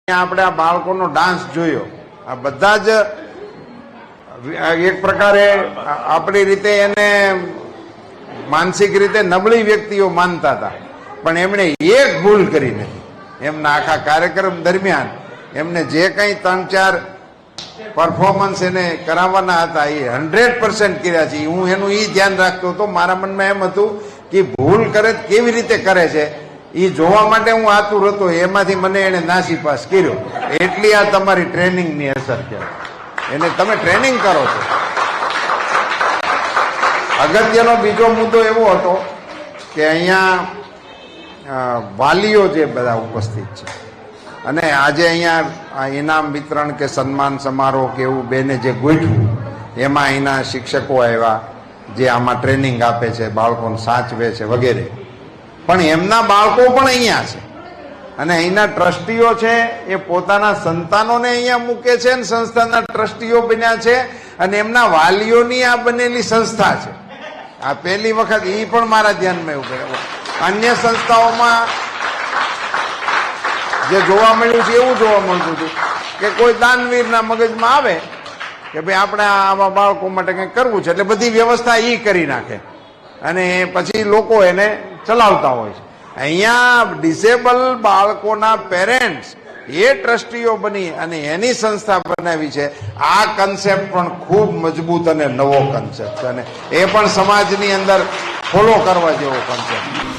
આપણે આ બાળકોનો ડાન્સ જોયો, આ બધા જ એક પ્રકારે આપણી રીતે એને માનસિક રીતે નબળી વ્યક્તિઓ માનતા હતા, પણ એમણે એક ભૂલ કરી નથી. એમના આખા કાર્યક્રમ દરમિયાન એમને જે કંઈ 3-4 પરફોર્મન્સ એને કરાવવાના હતા એ 100% કર્યા છે. હું એનું એ ધ્યાન રાખતો હતો. મારા મનમાં એમ હતું કે ભૂલ કરે કેવી રીતે કરે છે એ જોવા માટે હું આતુર હતો. એમાંથી મને એને નાસીપાસ કર્યો. એટલી આ તમારી ટ્રેનિંગની અસર કહેવાય. એને તમે ટ્રેનિંગ કરો છો. અગત્યનો બીજો મુદ્દો એવો હતો કે અહીંયા વાલીઓ જે બધા ઉપસ્થિત છે અને આજે અહીંયા ઇનામ વિતરણ કે સન્માન સમારોહ કે એવું બેને જે ગોઠવું, એમાં એના શિક્ષકો આવ્યા જે આમાં ટ્રેનિંગ આપે છે, બાળકોને સાચવે છે વગેરે. પણ એમના બાળકો પણ અહીંયા છે અને અહીંના ટ્રસ્ટીઓ છે એ પોતાના સંતાનોને અહીંયા મૂકે છે અને સંસ્થાના ટ્રસ્ટીઓ બન્યા છે અને એમના વાલીઓની આ બનેલી સંસ્થા છે. આ પહેલી વખત એ પણ મારા ધ્યાનમાં એવું કર્યું. અન્ય સંસ્થાઓમાં જે જોવા મળ્યું છે એવું જોવા મળતું હતું કે કોઈ દાનવીરના મગજમાં આવે કે ભાઈ આપણે આવા બાળકો માટે કંઈક કરવું છે એટલે બધી વ્યવસ્થા એ કરી નાખે અને પછી લોકો એને ચલાવતા હોય છે. અહીંયા ડિસેબલ બાળકોના પેરેન્ટ્સ એ ટ્રસ્ટીઓ બની અને એની સંસ્થા બનાવી છે. આ કન્સેપ્ટ પણ ખૂબ મજબૂત અને નવો કન્સેપ્ટ છે અને એ પણ સમાજની અંદર ફોલો કરવા જેવો કન્સેપ્ટ.